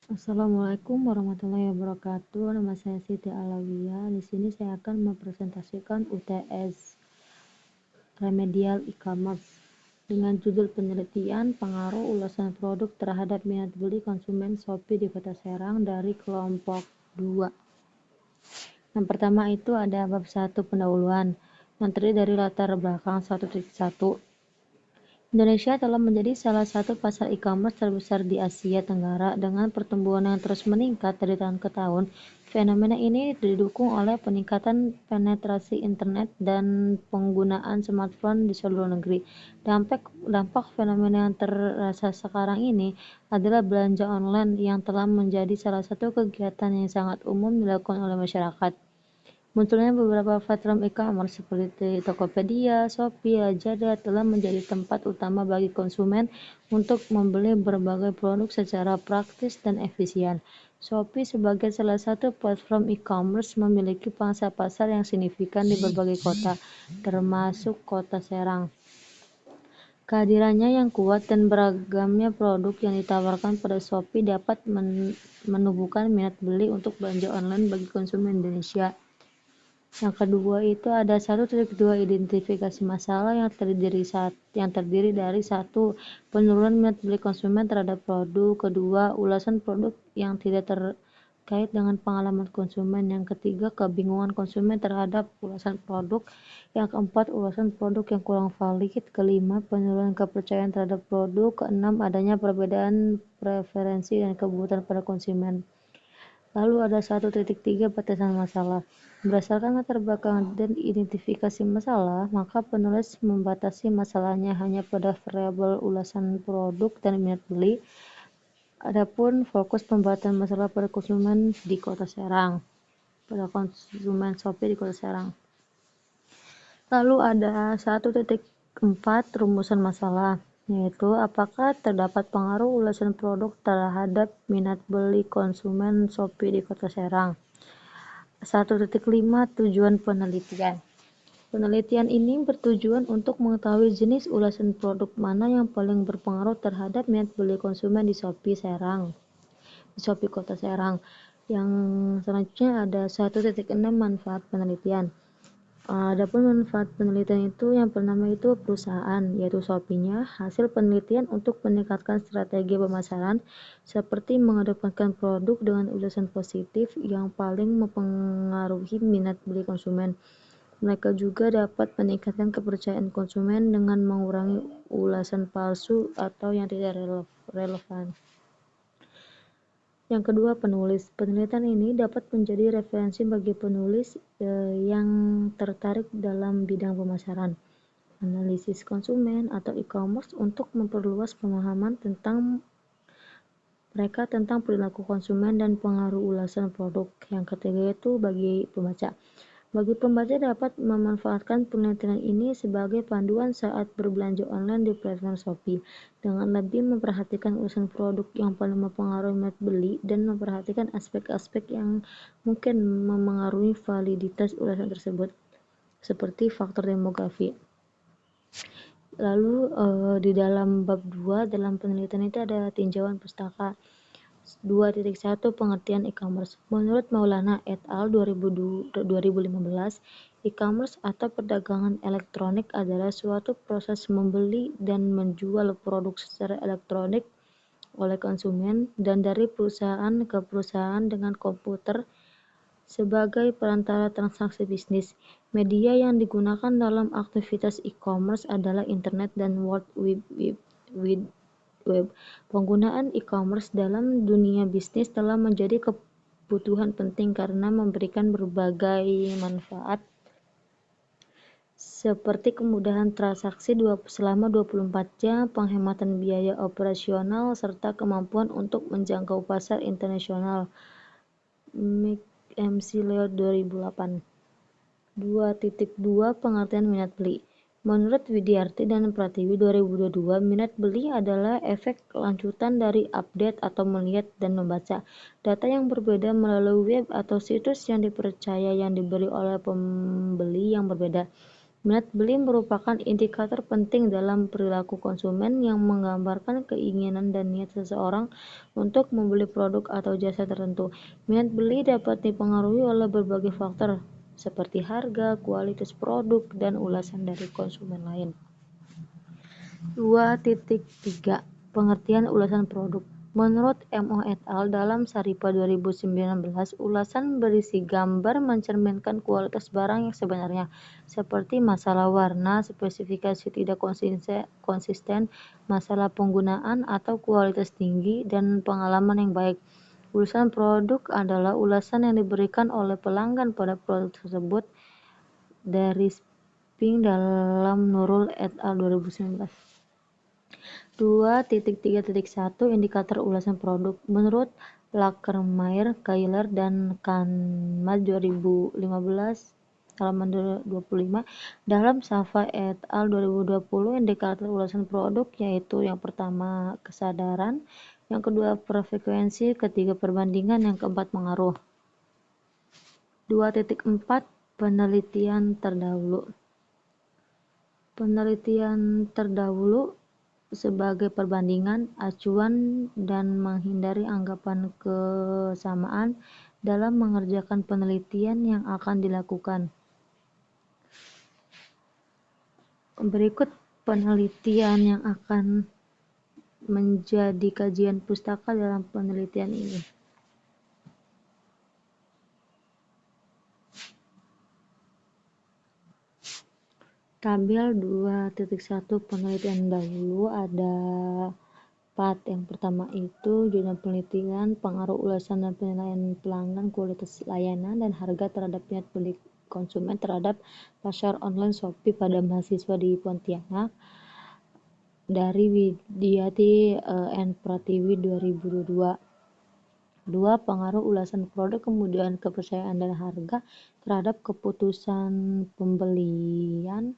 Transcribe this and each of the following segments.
Assalamualaikum warahmatullahi wabarakatuh. Nama saya Siti Alawiyah. Di sini saya akan mempresentasikan UTS Remedial E-commerce dengan judul penelitian pengaruh ulasan produk terhadap minat beli konsumen Shopee di Kota Serang dari kelompok 2. Yang pertama itu ada bab 1 pendahuluan yang terdiri dari latar belakang 1.1. Indonesia telah menjadi salah satu pasar e-commerce terbesar di Asia Tenggara dengan pertumbuhan yang terus meningkat dari tahun ke tahun. Fenomena ini didukung oleh peningkatan penetrasi internet dan penggunaan smartphone di seluruh negeri. Dampak fenomena yang terasa sekarang ini adalah belanja online yang telah menjadi salah satu kegiatan yang sangat umum dilakukan oleh masyarakat. Munculnya beberapa platform e-commerce seperti Tokopedia, Shopee, Lazada telah menjadi tempat utama bagi konsumen untuk membeli berbagai produk secara praktis dan efisien. Shopee sebagai salah satu platform e-commerce memiliki pangsa pasar yang signifikan di berbagai kota, termasuk Kota Serang. Kehadirannya yang kuat dan beragamnya produk yang ditawarkan pada Shopee dapat menumbuhkan minat beli untuk belanja online bagi konsumen Indonesia. Yang kedua itu ada 1.2 identifikasi masalah yang terdiri dari satu, penurunan minat beli konsumen terhadap produk. Kedua, ulasan produk yang tidak terkait dengan pengalaman konsumen. Yang ketiga, kebingungan konsumen terhadap ulasan produk. Yang keempat, ulasan produk yang kurang valid. Kelima, penurunan kepercayaan terhadap produk. Keenam, adanya perbedaan preferensi dan kebutuhan pada konsumen. Lalu ada 1.3 batasan masalah. Berdasarkan latar belakang dan identifikasi masalah, maka penulis membatasi masalahnya hanya pada variabel ulasan produk dan minat beli. Adapun fokus pembahasan masalah pada konsumen di Kota Serang, pada konsumen Shopee di Kota Serang. Lalu ada 1.4 rumusan masalah, yaitu apakah terdapat pengaruh ulasan produk terhadap minat beli konsumen Shopee di Kota Serang. 1.5 Tujuan penelitian. Penelitian ini bertujuan untuk mengetahui jenis ulasan produk mana yang paling berpengaruh terhadap minat beli konsumen di Shopee Kota Serang. Yang selanjutnya ada 1.6 Manfaat penelitian. Adapun manfaat penelitian itu yang pertama itu perusahaan, yaitu Shopee-nya. Hasil penelitian untuk meningkatkan strategi pemasaran seperti mengedepankan produk dengan ulasan positif yang paling mempengaruhi minat beli konsumen. Mereka juga dapat meningkatkan kepercayaan konsumen dengan mengurangi ulasan palsu atau yang tidak relevan. Yang kedua, penulis. Penelitian ini dapat menjadi referensi bagi penulis yang tertarik dalam bidang pemasaran, analisis konsumen, atau e-commerce untuk memperluas pemahaman mereka tentang perilaku konsumen dan pengaruh ulasan produk. Yang ketiga itu bagi pembaca. Bagi pembaca dapat memanfaatkan penelitian ini sebagai panduan saat berbelanja online di platform Shopee, dengan lebih memperhatikan ulasan produk yang paling mempengaruhi minat beli dan memperhatikan aspek-aspek yang mungkin memengaruhi validitas ulasan tersebut, seperti faktor demografi. Lalu di dalam bab 2 dalam penelitian itu ada tinjauan pustaka. 2.1 Pengertian e-commerce. Menurut Maulana et al. 2015, e-commerce atau perdagangan elektronik adalah suatu proses membeli dan menjual produk secara elektronik oleh konsumen dan dari perusahaan ke perusahaan dengan komputer sebagai perantara transaksi bisnis. Media yang digunakan dalam aktivitas e-commerce adalah internet dan World Wide Web. Penggunaan e-commerce dalam dunia bisnis telah menjadi kebutuhan penting karena memberikan berbagai manfaat seperti kemudahan transaksi selama 24 jam, penghematan biaya operasional, serta kemampuan untuk menjangkau pasar internasional. McCarthy 2008. 2.2 Pengertian minat beli. Menurut Widyarti dan Pratiwi 2022, minat beli adalah efek lanjutan dari update atau melihat dan membaca data yang berbeda melalui web atau situs yang dipercaya yang diberi oleh pembeli yang berbeda. Minat beli merupakan indikator penting dalam perilaku konsumen yang menggambarkan keinginan dan niat seseorang untuk membeli produk atau jasa tertentu. Minat beli dapat dipengaruhi oleh berbagai faktor seperti harga, kualitas produk, dan ulasan dari konsumen lain. 2.3 Pengertian ulasan produk. Menurut M.O. et al. Dalam Saripa 2019, ulasan berisi gambar mencerminkan kualitas barang yang sebenarnya, seperti masalah warna, spesifikasi tidak konsisten, masalah penggunaan, atau kualitas tinggi, dan pengalaman yang baik. Ulasan produk adalah ulasan yang diberikan oleh pelanggan pada produk tersebut, dari Spink dalam Nurul et al. 2019. 2.3.1 Indikator ulasan produk. Menurut Lakermaier, Kailer, dan Kanma 2015 halaman 25, dalam Safa et al. 2020, indikator ulasan produk yaitu yang pertama kesadaran, yang kedua frekuensi, ketiga perbandingan, yang keempat pengaruh. 2.4 Penelitian terdahulu. Penelitian terdahulu sebagai perbandingan, acuan, dan menghindari anggapan kesamaan dalam mengerjakan penelitian yang akan dilakukan. Berikut penelitian yang akan menjadi kajian pustaka dalam penelitian ini. Tabel 2.1 Penelitian dahulu ada 4. Yang pertama itu jurnal penelitian, pengaruh ulasan dan penilaian pelanggan, kualitas layanan, dan harga terhadap minat beli konsumen terhadap pasar online Shopee pada mahasiswa di Pontianak, dari Widyati N. Pratiwi 2022. 2. Pengaruh ulasan produk, kemudian kepercayaan dan harga terhadap keputusan pembelian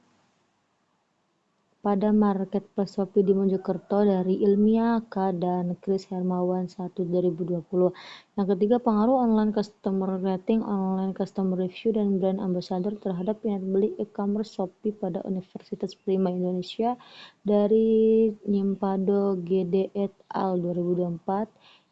pada marketplace Shopee di Mojokerto, dari Ilmia K. dan Chris Hermawan 1 2020. Yang ketiga, pengaruh online customer rating, online customer review, dan brand ambassador terhadap minat beli e-commerce Shopee pada Universitas Prima Indonesia, dari Nyimpado GD et al. 2024.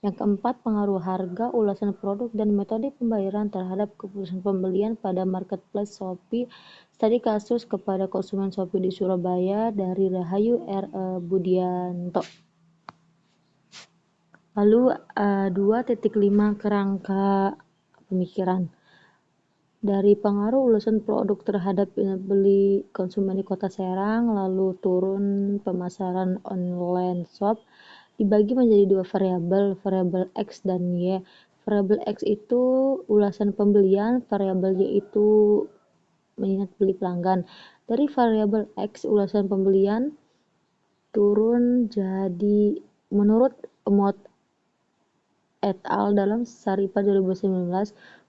Yang keempat, pengaruh harga, ulasan produk, dan metode pembayaran terhadap keputusan pembelian pada marketplace Shopee. Studi kasus kepada konsumen Shopee di Surabaya, dari Rahayu R. Budianto. Lalu 2.5 Kerangka pemikiran. Dari pengaruh ulasan produk terhadap minat beli konsumen di Kota Serang, lalu turun pemasaran online shop, dibagi menjadi dua variabel X dan Y. Variabel X itu ulasan pembelian, variabel Y itu minat beli pelanggan. Dari variabel X, ulasan pembelian turun jadi, menurut Mott et al. Dalam Saripa 2019,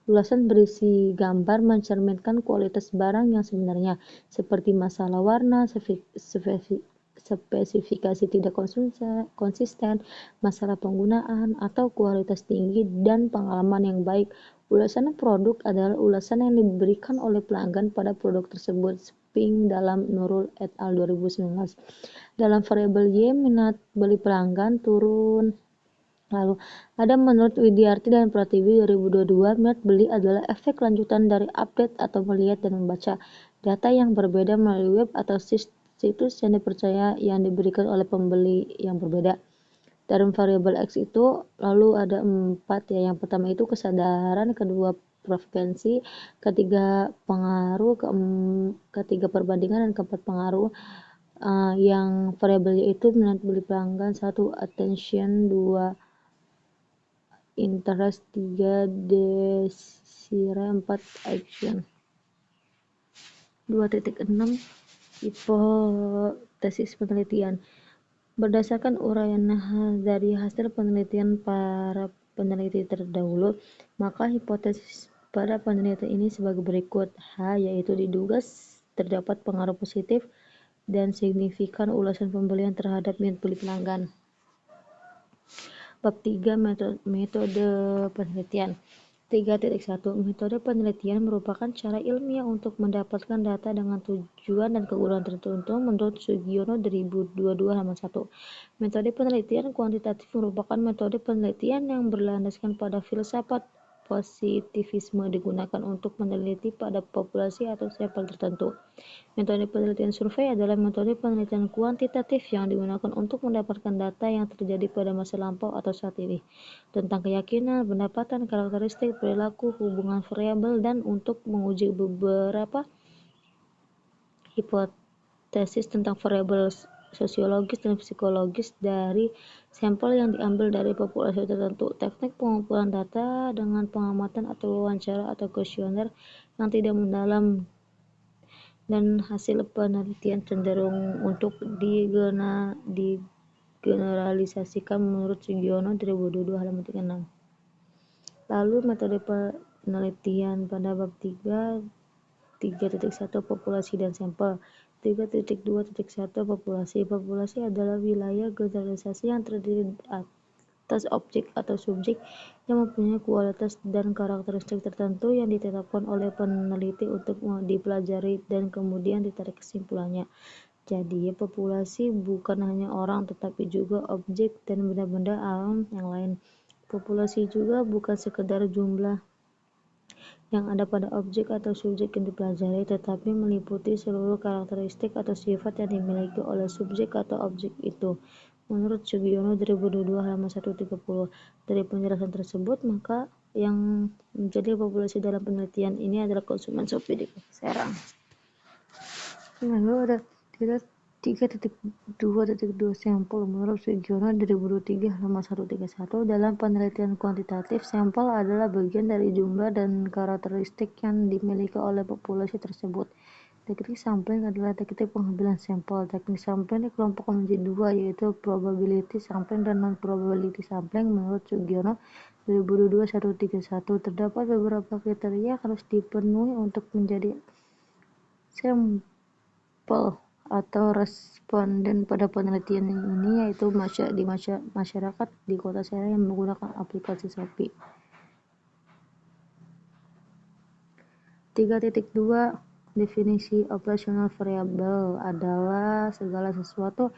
ulasan berisi gambar mencerminkan kualitas barang yang sebenarnya, seperti masalah warna, spesifikasi tidak konsisten, masalah penggunaan, atau kualitas tinggi, dan pengalaman yang baik. Ulasan produk adalah ulasan yang diberikan oleh pelanggan pada produk tersebut. Spink dalam Nurul et al. 2019. Dalam variabel Y, minat beli pelanggan turun. Lalu ada menurut Widyati dan Pratiwi 2022, minat beli adalah efek lanjutan dari update atau melihat dan membaca data yang berbeda melalui web atau situs yang dipercaya yang diberikan oleh pembeli yang berbeda. Dalam variabel X itu lalu ada 4 ya. Yang pertama itu kesadaran, kedua frekuensi, ketiga pengaruh, ketiga perbandingan, dan keempat pengaruh. Yang variabelnya itu minat beli pelanggan, 1 attention, 2 interest, 3 desire, 4 action. 2.6 Hipotesis penelitian. Berdasarkan uraian dari hasil penelitian para peneliti terdahulu, maka hipotesis pada penelitian ini sebagai berikut. H, yaitu diduga terdapat pengaruh positif dan signifikan ulasan pembelian terhadap minat beli pelanggan. Bab 3 Metode penelitian. 3.1 Metode penelitian merupakan cara ilmiah untuk mendapatkan data dengan tujuan dan kegunaan tertentu menurut Sugiono 2022 halaman 1. Metode penelitian kuantitatif merupakan metode penelitian yang berlandaskan pada filsafat positivisme digunakan untuk meneliti pada populasi atau sampel tertentu. Metode penelitian survei adalah metode penelitian kuantitatif yang digunakan untuk mendapatkan data yang terjadi pada masa lampau atau saat ini, tentang keyakinan, pendapatan, karakteristik, perilaku, hubungan variabel, dan untuk menguji beberapa hipotesis tentang variabel sosiologis dan psikologis dari sampel yang diambil dari populasi tertentu. Teknik pengumpulan data dengan pengamatan atau wawancara atau kuesioner yang tidak mendalam dan hasil penelitian cenderung untuk digeneralisasikan menurut Sugiono 2022 halaman 36. Lalu metode penelitian pada bab 3 3.1 Populasi dan sampel. 3.2.1 Populasi. Populasi adalah wilayah generalisasi yang terdiri atas objek atau subjek yang mempunyai kualitas dan karakteristik tertentu yang ditetapkan oleh peneliti untuk dipelajari dan kemudian ditarik kesimpulannya. Jadi, populasi bukan hanya orang tetapi juga objek dan benda-benda alam yang lain. Populasi juga bukan sekedar jumlah yang ada pada objek atau subjek yang dipelajari, tetapi meliputi seluruh karakteristik atau sifat yang dimiliki oleh subjek atau objek itu. Menurut Sugiono 2022 halaman 130. Dari penjelasan tersebut, maka yang menjadi populasi dalam penelitian ini adalah konsumen Shopee di Serang. Lalu ada 3.2.2 sampel. Menurut Sugiono 2023 halaman 131, dalam penelitian kuantitatif, sampel adalah bagian dari jumlah dan karakteristik yang dimiliki oleh populasi tersebut. Teknik sampling adalah teknik pengambilan sampel. Teknik sampling dikelompokkan menjadi dua, yaitu probability sampling dan non-probability sampling. Menurut Sugiono 2022-131, terdapat beberapa kriteria yang harus dipenuhi untuk menjadi sampel atau responden pada penelitian ini, yaitu masyarakat di kota Serang yang menggunakan aplikasi Shopee. 3.2 Definisi operasional variabel adalah segala sesuatu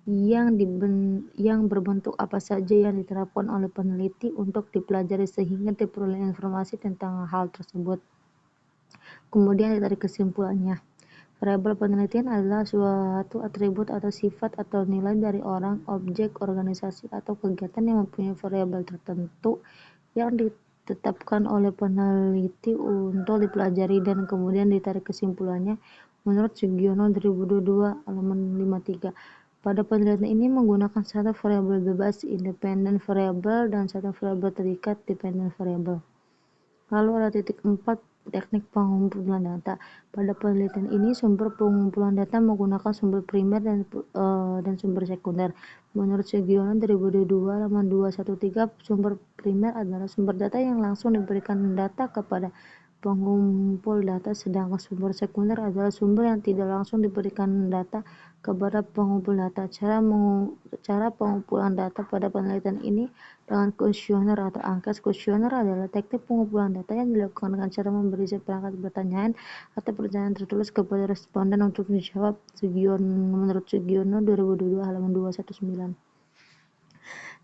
yang berbentuk apa saja yang diterapkan oleh peneliti untuk dipelajari sehingga diperoleh informasi tentang hal tersebut. Kemudian ditarik kesimpulannya. Variabel penelitian adalah suatu atribut atau sifat atau nilai dari orang, objek, organisasi, atau kegiatan yang mempunyai variabel tertentu yang ditetapkan oleh peneliti untuk dipelajari dan kemudian ditarik kesimpulannya. Menurut Sugiono 2022 halaman 53, pada penelitian ini menggunakan satu variabel bebas independent variable dan satu variabel terikat dependent variable. Lalu ada titik 4 teknik pengumpulan data. Pada penelitian ini, sumber pengumpulan data menggunakan sumber primer dan sumber sekunder. Menurut Sugiono 2022 halaman 213, sumber primer adalah sumber data yang langsung diberikan data kepada pengumpul data, sedangkan sumber sekunder adalah sumber yang tidak langsung diberikan data kepada pengumpul data. Cara pengumpulan data pada penelitian ini dengan kuesioner atau angket. Kuesioner adalah teknik pengumpulan data yang dilakukan dengan cara memberi seperangkat pertanyaan atau pertanyaan tertulis kepada responden untuk dijawab. Menurut Sugiono 2022 halaman 219.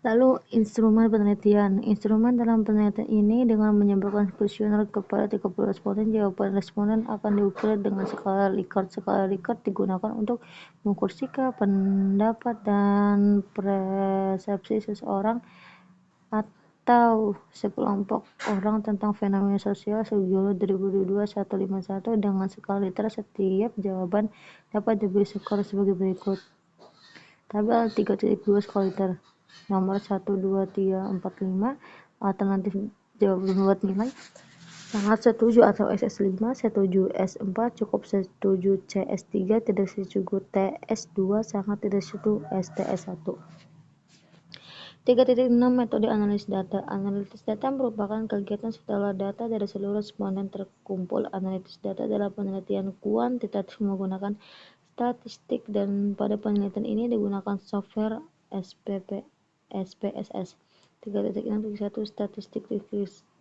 Lalu instrumen penelitian. Instrumen dalam penelitian ini dengan menyebarkan kuesioner kepada 30 responden, jawaban responden akan diukur dengan skala Likert. Skala Likert digunakan untuk mengukur sikap, pendapat, dan persepsi seseorang atau sekelompok orang tentang fenomena sosial. Sugiono 2022-151, dengan skala Likert setiap jawaban dapat diberi skor sebagai berikut. Tabel 3.2 skala Likert. Nomor 1, 2, 3, 4, 5. Alternatif jawaban buat nilai: sangat setuju atau SS5, setuju S4, cukup setuju CS3, tidak setuju TS2, sangat tidak setuju STS1. 3.6 Metode analisis data. Analisis data merupakan kegiatan setelah data dari seluruh responden terkumpul. Analisis data dalam penelitian kuantitatif menggunakan statistik, dan pada penelitian ini digunakan software SPSS. 3.6.1 Statistik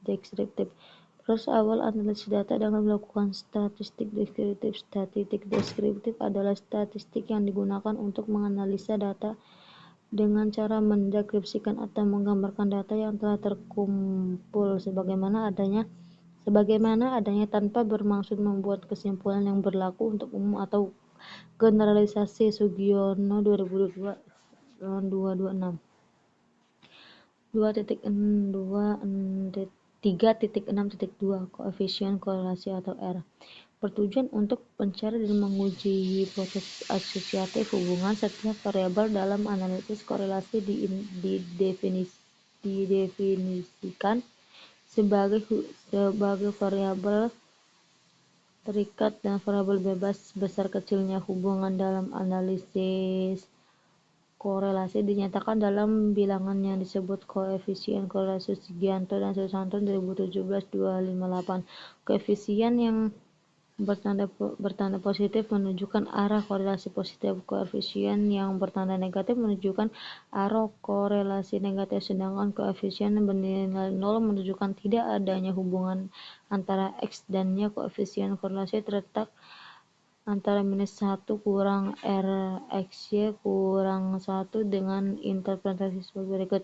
deskriptif. Proses awal analisis data dengan melakukan statistik deskriptif. Statistik deskriptif adalah statistik yang digunakan untuk menganalisa data dengan cara mendeskripsikan atau menggambarkan data yang telah terkumpul sebagaimana adanya tanpa bermaksud membuat kesimpulan yang berlaku untuk umum atau generalisasi. Sugiono 2002 226 3.6.2 Koefisien korelasi atau R bertujuan untuk mencari dan menguji hipotesis asosiatif hubungan setiap variabel dalam analisis korelasi. Didefinisikan sebagai variabel terikat dan variabel bebas. Besar kecilnya hubungan dalam analisis korelasi dinyatakan dalam bilangan yang disebut koefisien korelasi. Sugianto dan Susanto 2017-258. Koefisien yang bertanda positif menunjukkan arah korelasi positif. Koefisien yang bertanda negatif menunjukkan arah korelasi negatif, sedangkan koefisien bernilai 0 menunjukkan tidak adanya hubungan antara X dan Y. Koefisien korelasi terletak antara -1 kurang RXY kurang 1 dengan interpretasi sebagai berikut.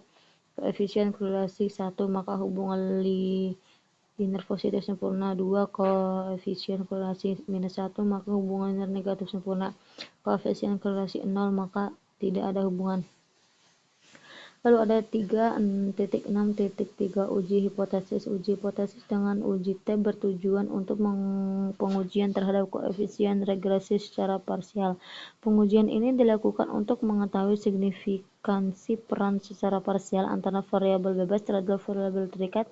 Koefisien korelasi 1 maka hubungan linear positif sempurna. 2. Koefisien korelasi -1 maka hubungan linear negatif sempurna. Koefisien korelasi 0 maka tidak ada hubungan. Lalu ada 3.6.3 Uji hipotesis. Uji hipotesis dengan uji T bertujuan untuk pengujian terhadap koefisien regresi secara parsial. Pengujian ini dilakukan untuk mengetahui signifikansi peran secara parsial antara variabel bebas terhadap variabel terikat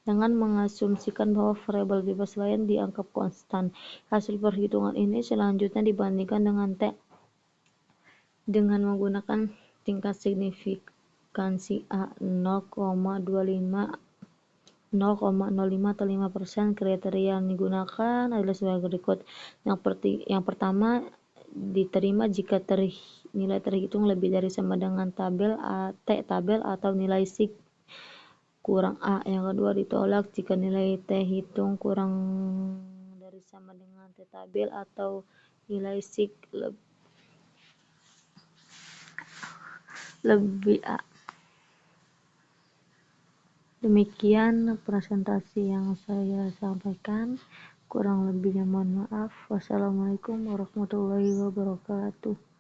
dengan mengasumsikan bahwa variabel bebas lain dianggap konstan. Hasil perhitungan ini selanjutnya dibandingkan dengan T dengan menggunakan tingkat signifikansi A 0,05 atau 5%. Kriteria yang digunakan adalah sebagai berikut. Yang pertama, diterima jika nilai terhitung lebih dari sama dengan tabel atau nilai sig kurang A. Yang kedua, ditolak jika nilai T hitung kurang dari sama dengan T tabel atau nilai sig lebih A. Demikian presentasi yang saya sampaikan, kurang lebihnya mohon maaf. Wassalamualaikum warahmatullahi wabarakatuh.